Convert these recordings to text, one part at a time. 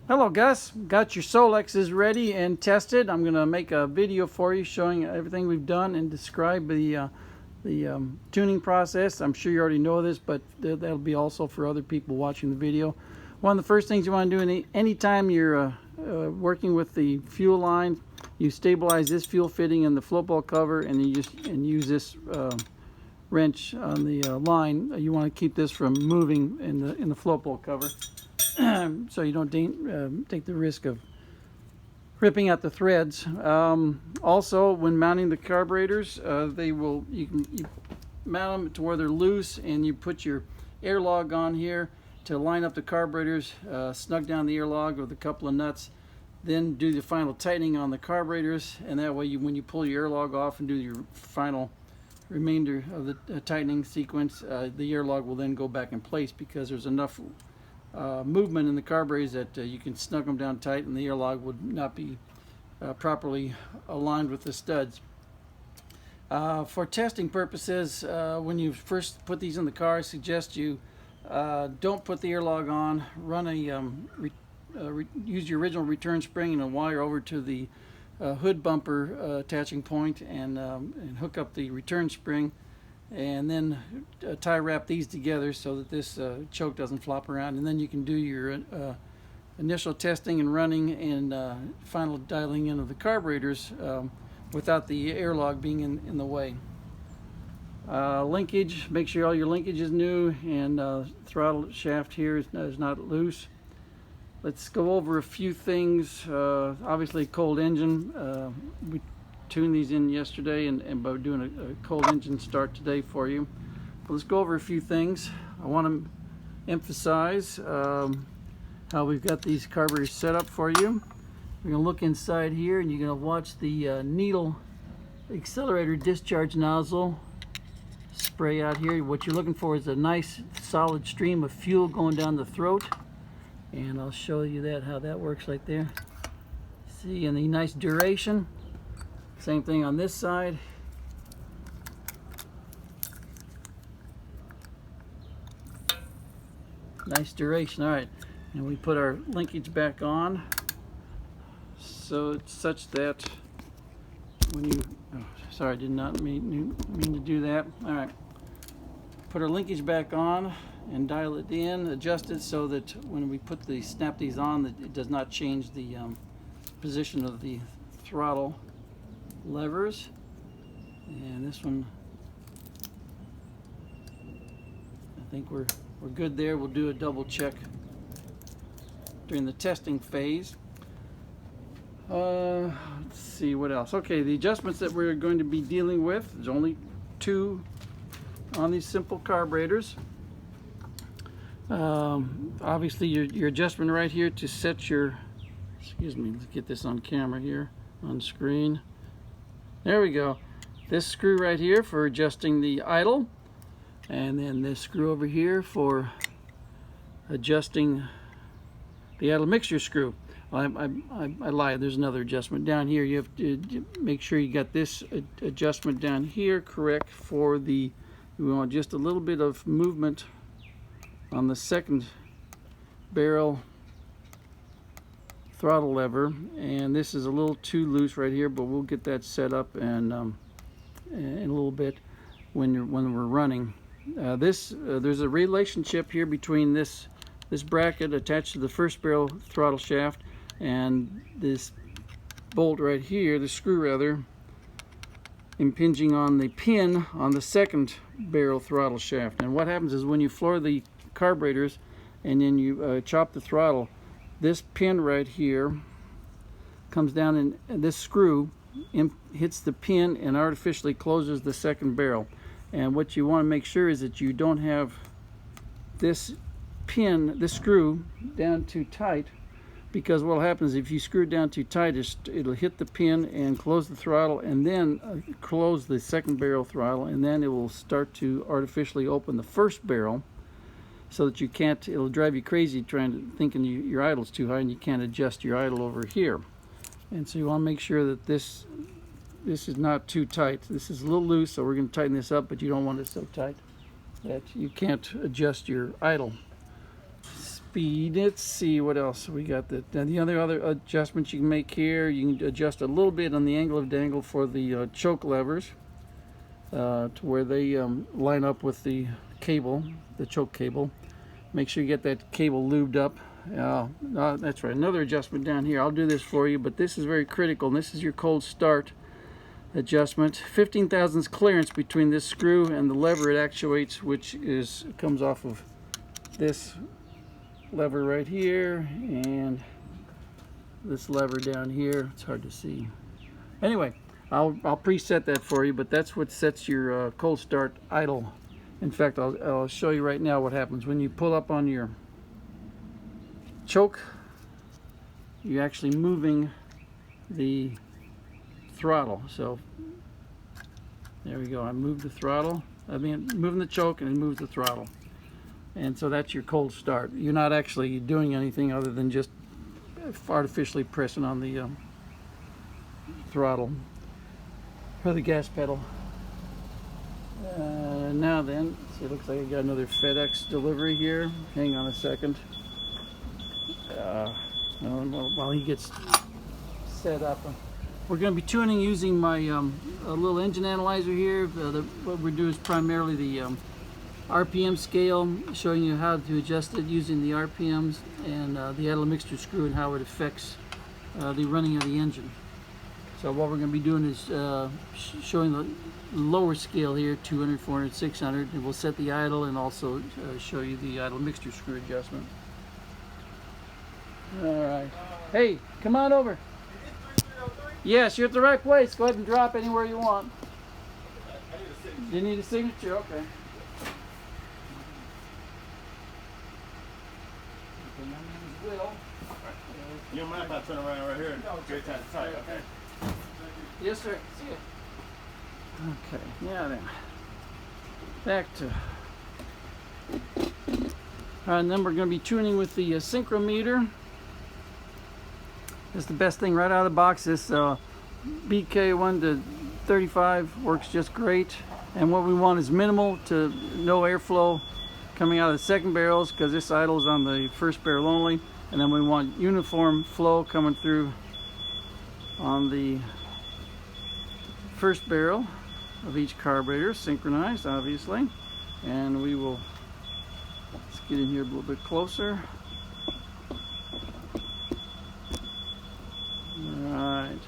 Hello Gus, got your Solexes ready and tested. I'm going to make a video for you showing everything we've done and describe the tuning process. I'm sure you already know this, but that'll be also for other people watching the video. One of the first things you want to do anytime you're working with the fuel line, you stabilize this fuel fitting in the float ball cover, and you just use this wrench on the line. You want to keep this from moving in the float ball cover. So you don't take the risk of ripping out the threads. Also, when mounting the carburetors, you mount them to where they're loose, and you put your airlog on here to line up the carburetors, snug down the airlog with a couple of nuts, then do the final tightening on the carburetors, and that way when you pull your airlog off and do your final remainder of the tightening sequence, the airlog will then go back in place because there's enough movement in the carburetors that you can snug them down tight, and the airlog would not be properly aligned with the studs. For testing purposes, when you first put these in the car, I suggest you don't put the airlog on. Run use your original return spring and a wire over to the hood bumper attaching point, and hook up the return spring, and then tie wrap these together so that this choke doesn't flop around, and then you can do your initial testing and running and final dialing in of the carburetors without the airlog being in the way. Linkage, make sure all your linkage is new, and throttle shaft here is not loose. Let's go over a few things. Obviously, cold engine. We tuned these in yesterday, and by doing a cold engine start today for you. But let's go over a few things. I want to emphasize how we've got these carburetors set up for you. We're going to look inside here, and you're going to watch the needle accelerator discharge nozzle spray out here. What you're looking for is a nice solid stream of fuel going down the throat, and I'll show you how that works right there. See, and the nice duration. Same thing on this side. Nice duration. All right, and we put our linkage back on, so it's such that when you, sorry, I did not mean to do that. All right, put our linkage back on and dial it in, adjust it so that when we snap these on, that it does not change the position of the throttle levers. And this one, I think we're good there. We'll do a double check during the testing phase. Let's see what else. Okay, the adjustments that we're going to be dealing with, there's only two on these simple carburetors. Obviously your adjustment right here to set your, excuse me, let's get this on camera here on screen. There we go. This screw right here for adjusting the idle, and then this screw over here for adjusting the idle mixture screw. I lied, there's another adjustment down here. You have to make sure you got this adjustment down here correct for we want just a little bit of movement on the second barrel throttle lever, and this is a little too loose right here, but we'll get that set up and in a little bit when we're running. There's a relationship here between this bracket attached to the first barrel throttle shaft and this bolt right here, the screw rather, impinging on the pin on the second barrel throttle shaft. And what happens is when you floor the carburetors and then you chop the throttle, this pin right here comes down, and this screw hits the pin and artificially closes the second barrel. And what you want to make sure is that you don't have this screw down too tight, because what will happen is if you screw it down too tight, it'll hit the pin and close the throttle, and then close the second barrel throttle, and then it will start to artificially open the first barrel, so that you can't, it'll drive you crazy thinking your idle's too high and you can't adjust your idle over here. And so you want to make sure that this is not too tight. This is a little loose, so we're going to tighten this up, but you don't want it so tight that you can't adjust your idle. speed. Let's see what else we got. The other adjustments you can make here. You can adjust a little bit on the angle of dangle for the choke levers to where they line up with the cable, the choke cable. Make sure you get that cable lubed up. That's right. Another adjustment down here. I'll do this for you, but this is very critical. And this is your cold start adjustment. 15 thousandths clearance between this screw and the lever it actuates, which comes off of this lever right here and this lever down here. It's hard to see. Anyway, I'll preset that for you, but that's what sets your cold start idle. In fact, I'll show you right now what happens when you pull up on your choke. You're actually moving the throttle. So there we go. I moved the throttle. I mean, moving the choke, and it moves the throttle. And so that's your cold start. You're not actually doing anything other than just artificially pressing on the throttle or the gas pedal. Now then, see, it looks like I got another FedEx delivery here. Hang on a second. While he gets set up, we're going to be tuning using my a little engine analyzer here. What we do is primarily the RPM scale, showing you how to adjust it using the RPMs and the idle mixture screw and how it affects the running of the engine. So what we're going to be doing is showing the lower scale here, 200, 400, 600, and we'll set the idle and also show you the idle mixture screw adjustment. All right. Hey, come on over. Yes, you're at the right place. Go ahead and drop anywhere you want. I need a signature. You need a signature? Okay. My name is Will. You don't mind if I turn around right here? No, great time to tight, okay? Yes, sir. See you. Okay, now then. Back to... and then we're going to be tuning with the synchrometer. It's the best thing right out of the box. This BK1 to 35 works just great. And what we want is minimal to no airflow coming out of the second barrels, because this idle is on the first barrel only. And then we want uniform flow coming through on the first barrel of each carburetor, synchronized obviously. And we will, let's get in here a little bit closer. Alright.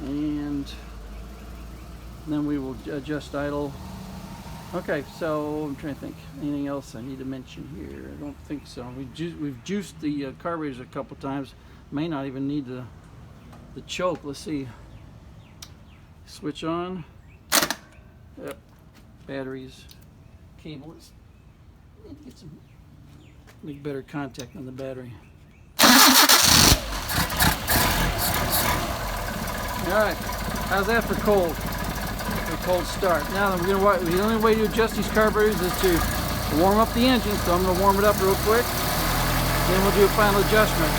And then we will adjust idle. Okay, so I'm trying to think. Anything else I need to mention here? I don't think so. We've juiced the carburetors a couple times. May not even need the choke. Let's see. Switch on. Yep. Batteries. Cables. Need to get some, make better contact on the battery. Alright, how's that for cold? For cold start. Now we're gonna, the only way to adjust these carburetors is to warm up the engine, so I'm gonna warm it up real quick. Then we'll do a final adjustment.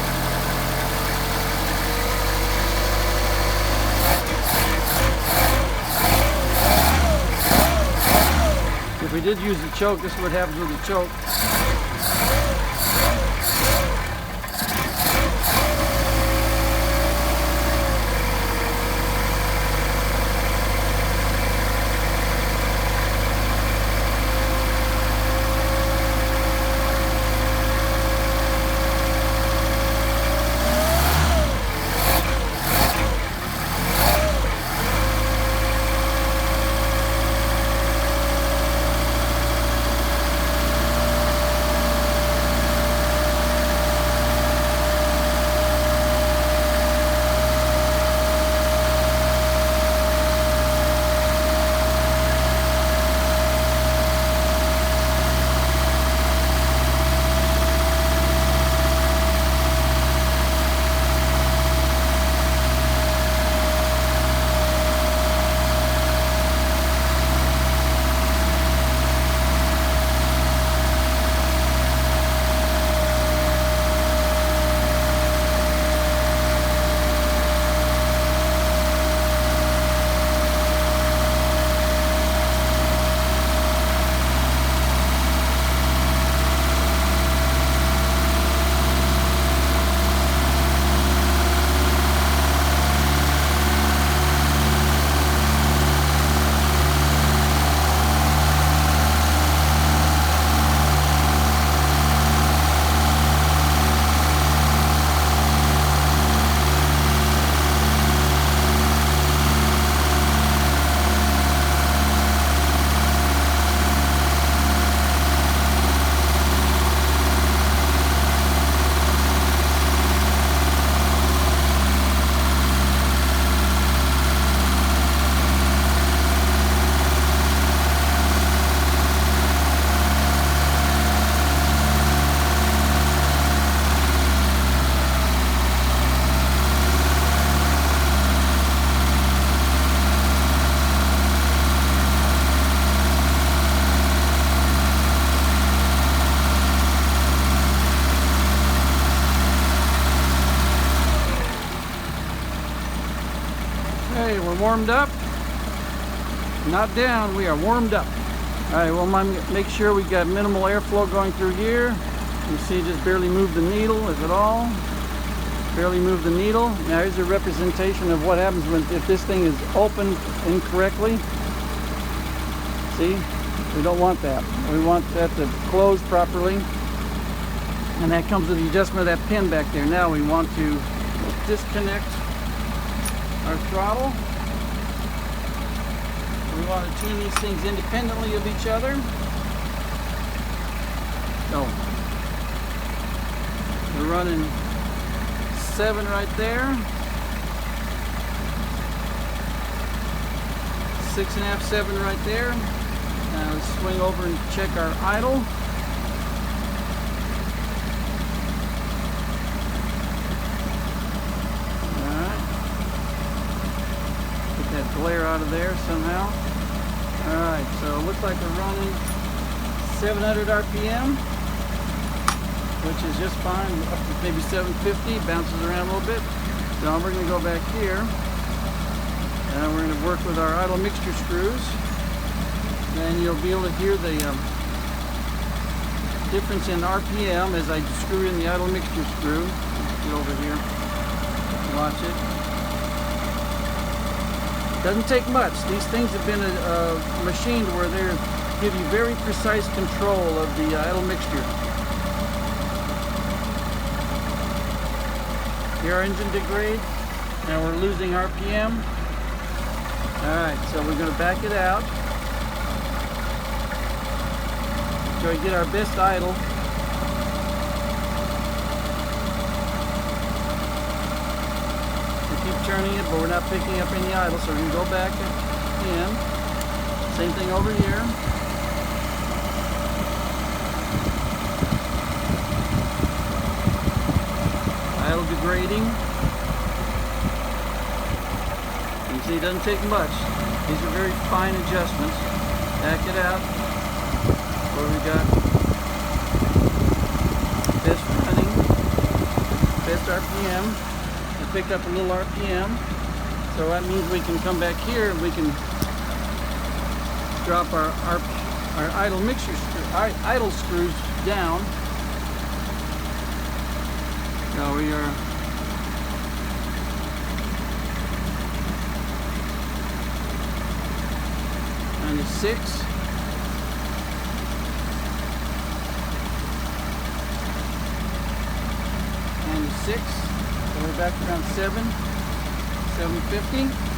If we did use the choke, this is what happens with the choke. we're warmed up. Not down, we are warmed up. All right, well, make sure we got minimal airflow going through here. You see, just barely move the needle, if at all. Barely move the needle. Now here's a representation of what happens if this thing is opened incorrectly. See, we don't want that. We want that to close properly. And that comes with the adjustment of that pin back there. Now we want to disconnect our throttle. We want to tune these things independently of each other. So we're running 7 right there. 6.5, 7 right there. Now let's swing over and check our idle. Alright. Get that glare out of there somehow. Alright, so it looks like we're running 700 RPM, which is just fine, up to maybe 750, bounces around a little bit. Now we're going to go back here, and we're going to work with our idle mixture screws, and you'll be able to hear the difference in RPM as I screw in the idle mixture screw. Get over here, watch it. Doesn't take much. These things have been machined where they give you very precise control of the idle mixture. Here our engine degrade. Now we're losing RPM. Alright, so we're going to back it out. So we get our best idle. We keep turning it, but we're not picking up any idle, so we can go back in. Same thing over here. Idle degrading. You can see it doesn't take much. These are very fine adjustments. Back it out. Where we got best running, best RPM. I picked up a little RPM. So that means we can come back here and we can drop our idle mixture idle screws down. Now we are on 6. And 6. So we're back around 750.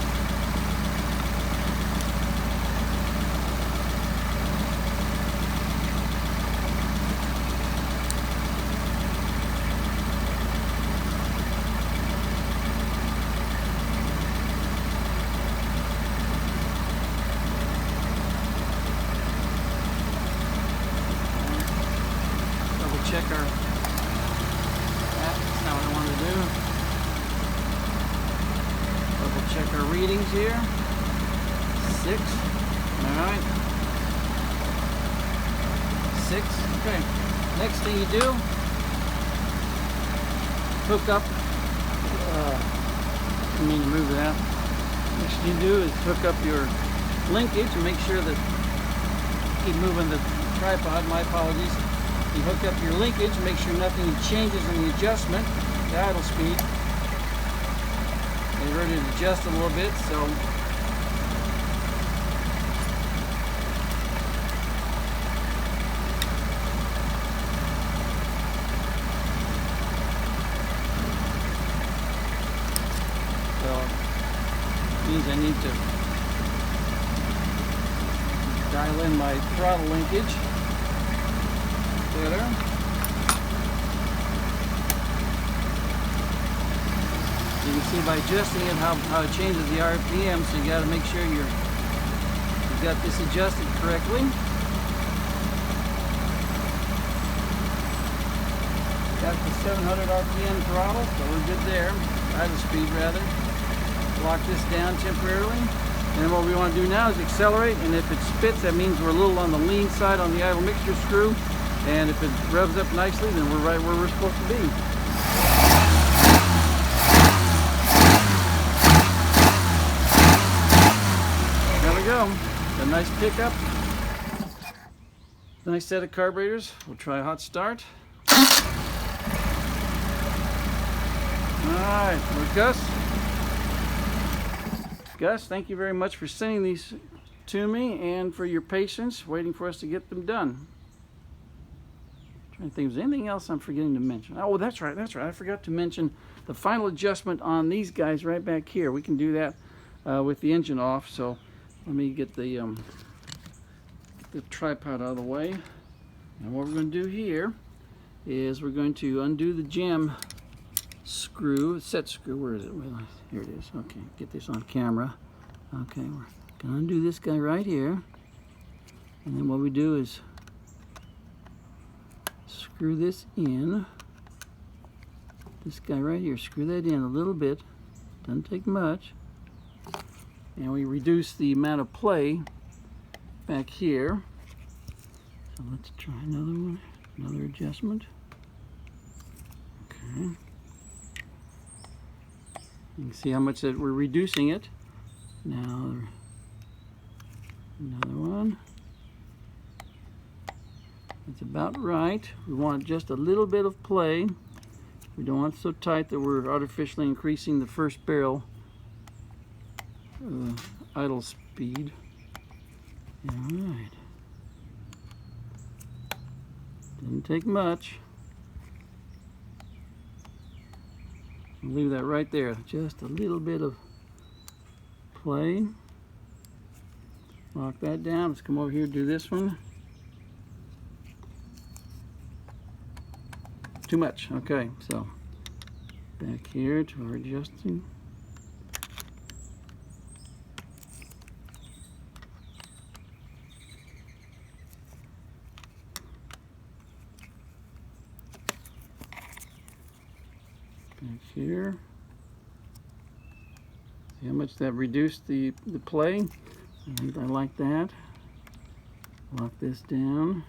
Check our, that's not what I want to do. Double check our readings here. 6. Alright. 6. Okay. Next thing you do, hook up, I mean to move that. Next thing you do is hook up your linkage and make sure that, keep moving the tripod, my apologies. You hook up your linkage, make sure nothing changes in the adjustment, the idle speed. They're ready to adjust a little bit, so it means I need to dial in my throttle linkage. Better. You can see by adjusting it how it changes the RPM, so you got to make sure you've got this adjusted correctly. Got the 700 RPM throttle, so we're good there. Idle speed rather. Lock this down temporarily. And what we want to do now is accelerate, and if it spits, that means we're a little on the lean side on the idle mixture screw. And if it revs up nicely, then we're right where we're supposed to be. we go. A nice pickup. Nice set of carburetors. We'll try a hot start. Alright, we're Gus. Gus, thank you very much for sending these to me and for your patience waiting for us to get them done. I'm trying to think, is there anything else I'm forgetting to mention? Oh, that's right. I forgot to mention the final adjustment on these guys right back here. We can do that with the engine off. So let me get the tripod out of the way. And what we're going to do here is we're going to undo the jam screw, set screw. Where is it? Well, here it is. Okay, get this on camera. Okay, we're going to undo this guy right here. And then what we do is screw this in. This guy right here, screw that in a little bit. Doesn't take much. And we reduce the amount of play back here. So let's try another one, another adjustment. Okay. You can see how much that we're reducing it. Now, another one. That's about right. We want just a little bit of play. We don't want it so tight that we're artificially increasing the first barrel idle speed. All right. Didn't take much. I'll leave that right there. Just a little bit of play. Lock that down. Let's come over here and do this one. Too much. Okay, so back here to our adjusting. Back here. See how much that reduced the play? I think I like that. Lock this down.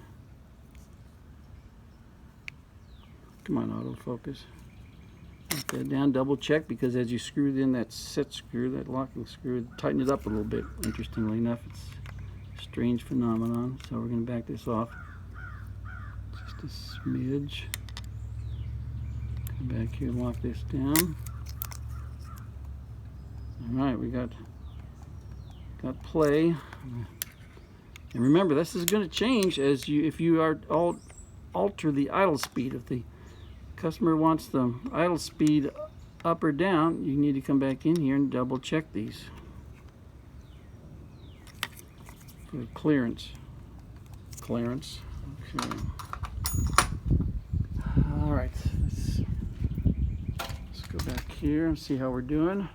Come on, autofocus. Lock that down, double check, because as you screwed in that set screw, that locking screw, tighten it up a little bit. Interestingly enough, it's a strange phenomenon. So we're going to back this off just a smidge. Come back here and lock this down. All right, we got play. And remember, this is going to change as if you are alter the idle speed. If the customer wants the idle speed up or down, you need to come back in here and double check these for clearance. Okay. All right, let's go back here and see how we're doing.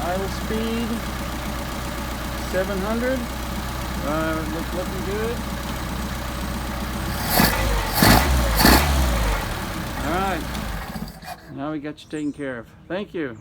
Idle speed 700. Looking good. All right. Now we got you taken care of. Thank you.